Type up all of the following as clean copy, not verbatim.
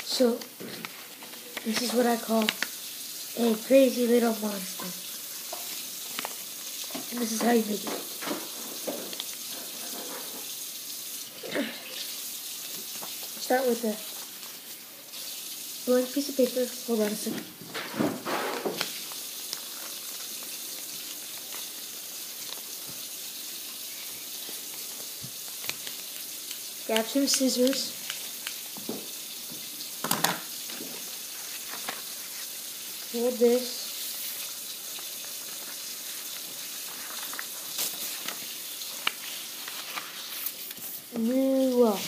So, this is what I call a crazy little monster. And this is how you make it. Start with a blank piece of paper. Hold on a second. Grab some scissors. Hold this. Really well.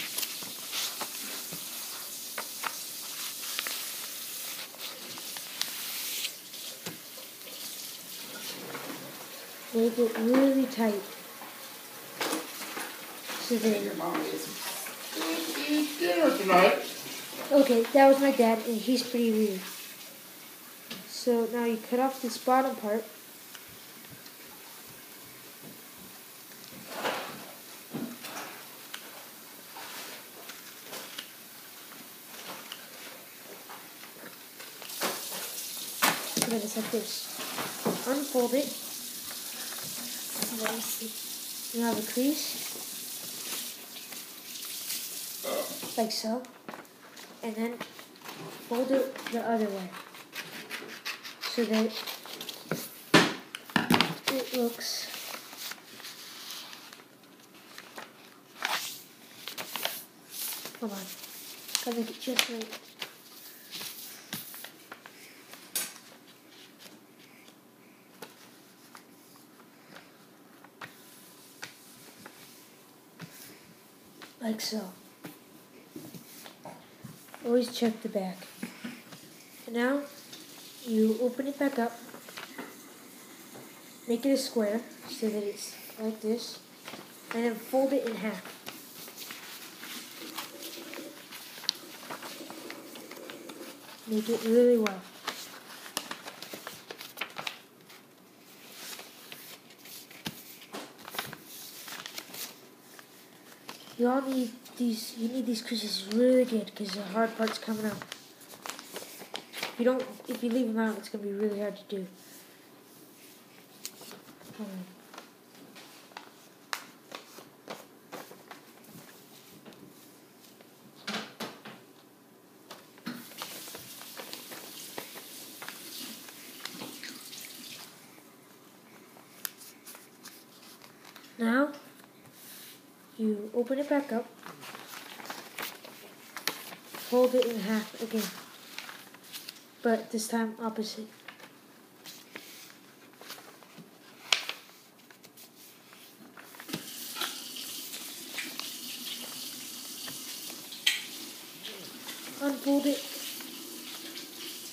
Make it really tight. So then, your mom is eat dinner tonight. Okay, that was my dad, and he's pretty weird. So now you cut off this bottom part. And then it's like this. Unfold it. You have a crease. Like so. And then fold it the other way. So that it looks hold on. Gotta make it just right. Like so. Always check the back. And now you open it back up. Make it a square so that it's like this. And then fold it in half. Make it really well. You need these creases really good because the hard part's coming out. If you leave them out, it's going to be really hard to do. Now, you open it back up, fold it in half again, but this time opposite. Unfold it.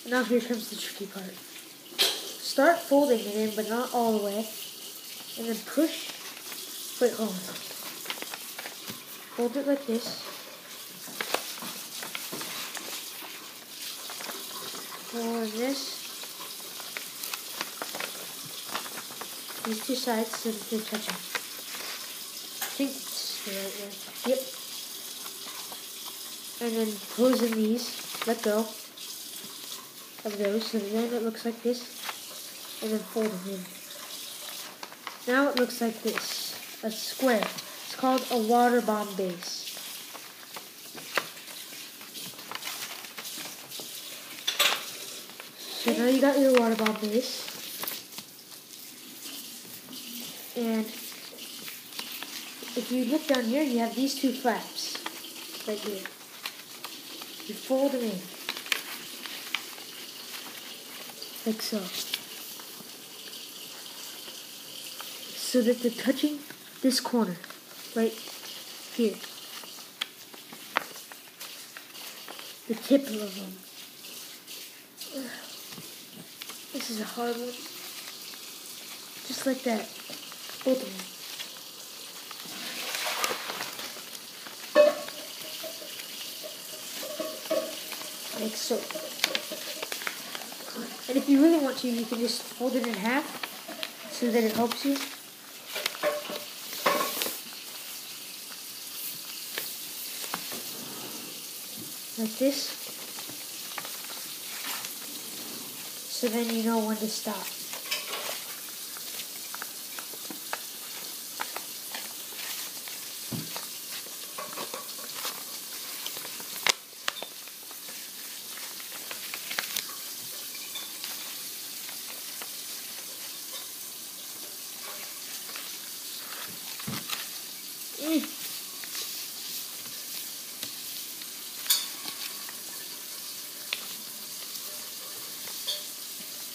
Now here comes the tricky part. Start folding it in, but not all the way, and then push. Wait, hold on. Fold it like this. Fold this. These two sides so that they're touching. I think it's the right way. Yep. And then close in these. Let go of those so then it looks like this. And then fold them in. Now it looks like this. A square. It's called a water bomb base. So now you got your water bomb base. And if you look down here, you have these two flaps right here. You fold them in. Like so. So that they're touching this corner, right here. The tip of them. This is a hard one. Just like that. Both of them. Like so. And if you really want to, you can just fold it in half so that it helps you. like this, so then you know when to stop.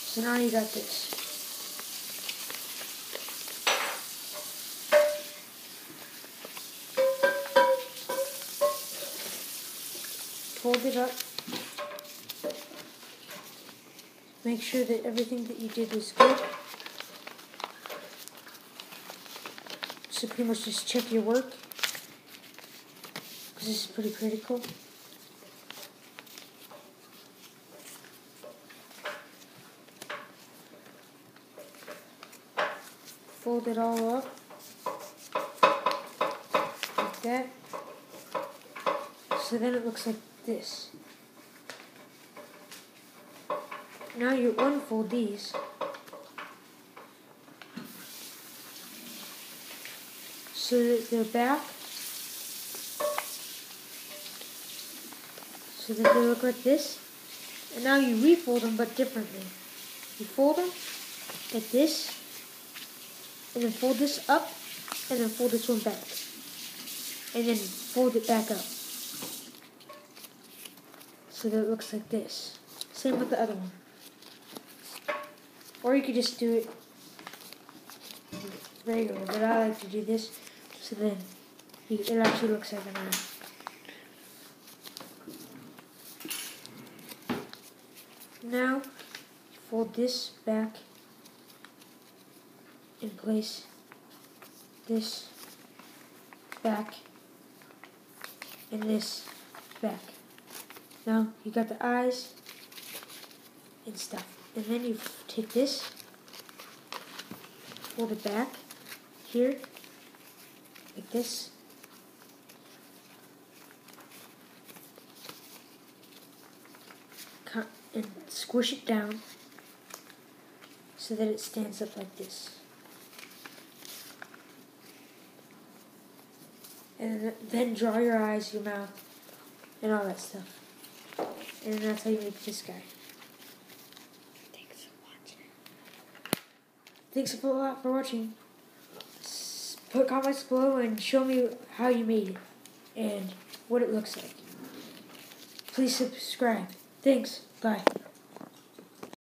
So now you got this. Fold it up. Make sure that everything that you did is good. So pretty much just check your work, because this is pretty critical. Fold it all up like that. So then it looks like this. Now you unfold these. So that they're back. So that they look like this. And now you refold them, but differently. You fold them like this. And then fold this up. And then fold this one back. And then fold it back up. So that it looks like this. Same with the other one. Or you could just do it regular, but I like to do this, so then it actually looks like an eye. Now, fold this back in place, this back, and this back. Now, you got the eyes and stuff. And then you take this, fold it back here, like this. And squish it down so that it stands up like this. And then draw your eyes, your mouth, and all that stuff. And that's how you make this guy. Thanks a lot for watching. Put comments below and show me how you made it and what it looks like. Please subscribe. Thanks. Bye.